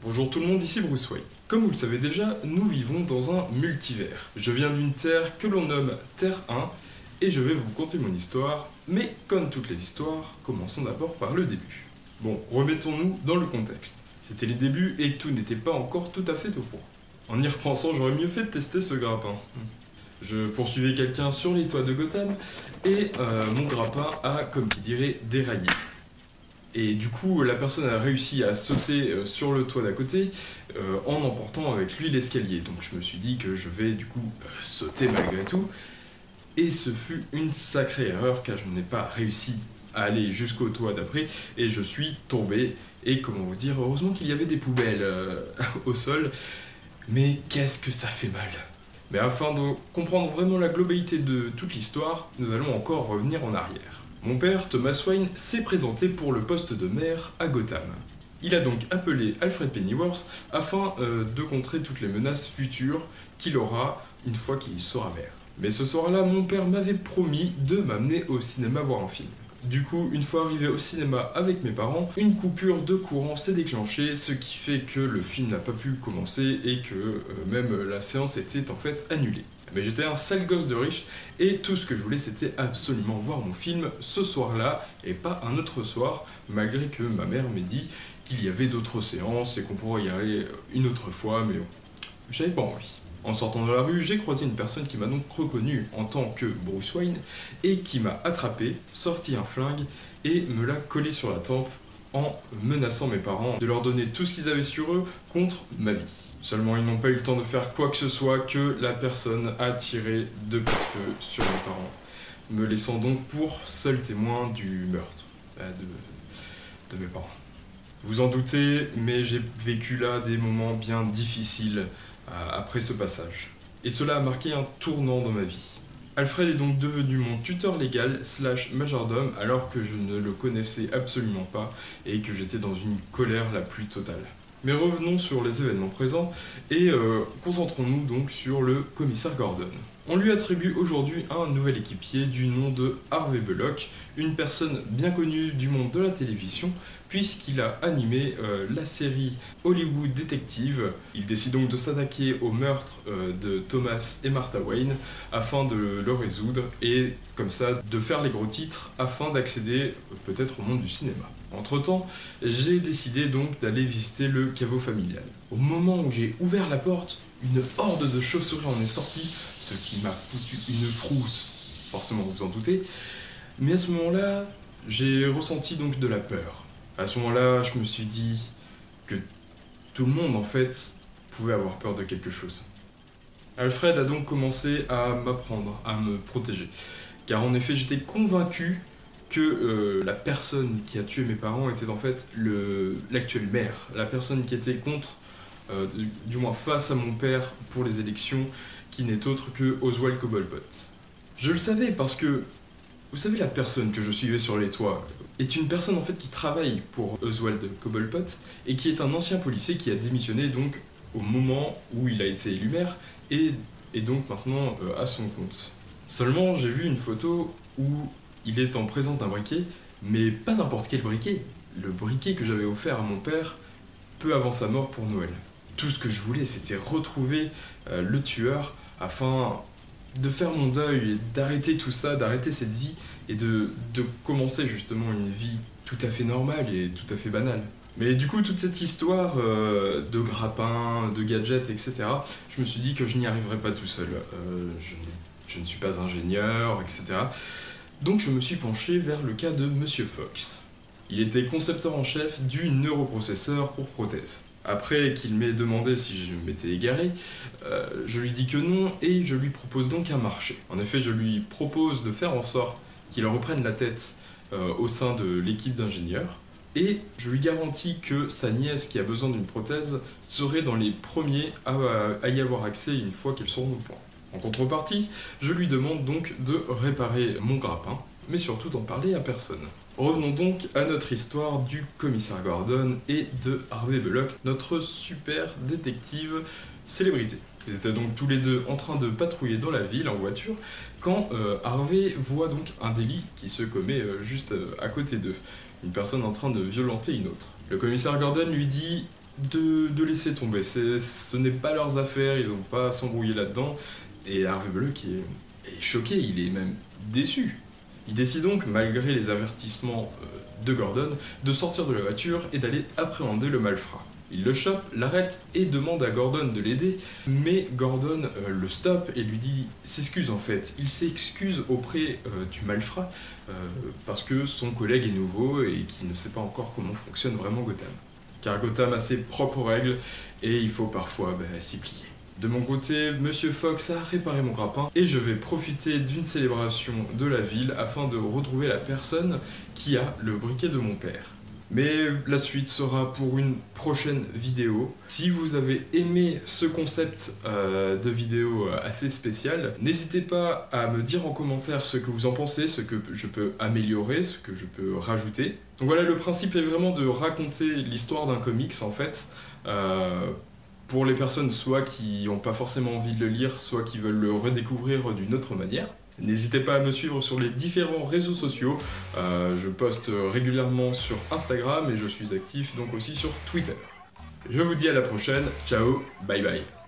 Bonjour tout le monde, ici Bruce Wayne. Comme vous le savez déjà, nous vivons dans un multivers. Je viens d'une Terre que l'on nomme Terre 1, et je vais vous conter mon histoire, mais comme toutes les histoires, commençons d'abord par le début. Bon, remettons-nous dans le contexte. C'était les débuts et tout n'était pas encore tout à fait au point. En y repensant, j'aurais mieux fait de tester ce grappin. Je poursuivais quelqu'un sur les toits de Gotham, et mon grappin a, comme qui dirait, déraillé. Et du coup, la personne a réussi à sauter sur le toit d'à côté en emportant avec lui l'escalier. Donc je me suis dit que je vais du coup sauter malgré tout. Et ce fut une sacrée erreur car je n'ai pas réussi à aller jusqu'au toit d'après et je suis tombé. Et comment vous dire, heureusement qu'il y avait des poubelles au sol. Mais qu'est-ce que ça fait mal. Mais afin de comprendre vraiment la globalité de toute l'histoire, nous allons encore revenir en arrière. Mon père, Thomas Wayne, s'est présenté pour le poste de maire à Gotham. Il a donc appelé Alfred Pennyworth afin de contrer toutes les menaces futures qu'il aura une fois qu'il sera maire. Mais ce soir-là, mon père m'avait promis de m'amener au cinéma voir un film. Du coup, une fois arrivé au cinéma avec mes parents, une coupure de courant s'est déclenchée, ce qui fait que le film n'a pas pu commencer et que même la séance était en fait annulée. Mais j'étais un sale gosse de riche et tout ce que je voulais c'était absolument voir mon film ce soir-là et pas un autre soir, malgré que ma mère m'ait dit qu'il y avait d'autres séances et qu'on pourrait y aller une autre fois, mais bon, j'avais pas envie. En sortant de la rue, j'ai croisé une personne qui m'a donc reconnu en tant que Bruce Wayne et qui m'a attrapé, sorti un flingue et me l'a collé sur la tempe en menaçant mes parents de leur donner tout ce qu'ils avaient sur eux contre ma vie. Seulement ils n'ont pas eu le temps de faire quoi que ce soit que la personne a tiré de coups de feu sur mes parents, me laissant donc pour seul témoin du meurtre de mes parents. Vous en doutez, mais j'ai vécu là des moments bien difficiles après ce passage. Et cela a marqué un tournant dans ma vie. Alfred est donc devenu mon tuteur légal / majordome alors que je ne le connaissais absolument pas et que j'étais dans une colère la plus totale. Mais revenons sur les événements présents et concentrons-nous donc sur le commissaire Gordon. On lui attribue aujourd'hui un nouvel équipier du nom de Harvey Bullock, une personne bien connue du monde de la télévision puisqu'il a animé la série Hollywood Detective. Il décide donc de s'attaquer au meurtre de Thomas et Martha Wayne afin de le résoudre et comme ça de faire les gros titres afin d'accéder peut-être au monde du cinéma. Entre-temps, j'ai décidé donc d'aller visiter le caveau familial. Au moment où j'ai ouvert la porte, une horde de chauves-souris en est sortie, ce qui m'a foutu une frousse, forcément vous en doutez. Mais à ce moment-là, j'ai ressenti donc de la peur. À ce moment-là, je me suis dit que tout le monde en fait pouvait avoir peur de quelque chose. Alfred a donc commencé à m'apprendre à me protéger, car en effet j'étais convaincu que la personne qui a tué mes parents était en fait l'actuel maire, la personne qui était contre, du moins face à mon père pour les élections, qui n'est autre que Oswald Cobblepot. Je le savais parce que, vous savez, la personne que je suivais sur les toits est une personne en fait qui travaille pour Oswald Cobblepot et qui est un ancien policier qui a démissionné donc au moment où il a été élu maire et donc maintenant à son compte. Seulement j'ai vu une photo où il est en présence d'un briquet, mais pas n'importe quel briquet. Le briquet que j'avais offert à mon père peu avant sa mort pour Noël. Tout ce que je voulais, c'était retrouver le tueur afin de faire mon deuil, d'arrêter tout ça, d'arrêter cette vie et de commencer justement une vie tout à fait normale et tout à fait banale. Mais du coup, toute cette histoire de grappins, de gadgets, etc., je me suis dit que je n'y arriverais pas tout seul. Je ne suis pas ingénieur, etc. Donc je me suis penché vers le cas de Monsieur Fox. Il était concepteur en chef du neuroprocesseur pour prothèses. Après qu'il m'ait demandé si je m'étais égaré, je lui dis que non et je lui propose donc un marché. En effet, je lui propose de faire en sorte qu'il reprenne la tête au sein de l'équipe d'ingénieurs et je lui garantis que sa nièce qui a besoin d'une prothèse serait dans les premiers à y avoir accès une fois qu'ils seront au point. En contrepartie, je lui demande donc de réparer mon grappin, mais surtout d'en parler à personne. Revenons donc à notre histoire du commissaire Gordon et de Harvey Bullock, notre super détective célébrité. Ils étaient donc tous les deux en train de patrouiller dans la ville en voiture quand Harvey voit donc un délit qui se commet juste à côté d'eux, une personne en train de violenter une autre. Le commissaire Gordon lui dit de laisser tomber. Ce n'est pas leurs affaires, ils n'ont pas à s'embrouiller là-dedans. Et Harvey Bullock est choqué, il est même déçu. Il décide donc, malgré les avertissements de Gordon, de sortir de la voiture et d'aller appréhender le malfrat. Il le chope, l'arrête et demande à Gordon de l'aider, mais Gordon le stoppe et lui dit s'excuse en fait. Il s'excuse auprès du malfrat parce que son collègue est nouveau et qu'il ne sait pas encore comment fonctionne vraiment Gotham. Car Gotham a ses propres règles et il faut parfois s'y plier. De mon côté, Monsieur Fox a réparé mon grappin et je vais profiter d'une célébration de la ville afin de retrouver la personne qui a le briquet de mon père. Mais la suite sera pour une prochaine vidéo. Si vous avez aimé ce concept de vidéo assez spécial, n'hésitez pas à me dire en commentaire ce que vous en pensez, ce que je peux améliorer, ce que je peux rajouter. Donc voilà, le principe est vraiment de raconter l'histoire d'un comics en fait. Pour les personnes soit qui n'ont pas forcément envie de le lire, soit qui veulent le redécouvrir d'une autre manière. N'hésitez pas à me suivre sur les différents réseaux sociaux, je poste régulièrement sur Instagram et je suis actif donc aussi sur Twitter. Je vous dis à la prochaine, ciao, bye bye.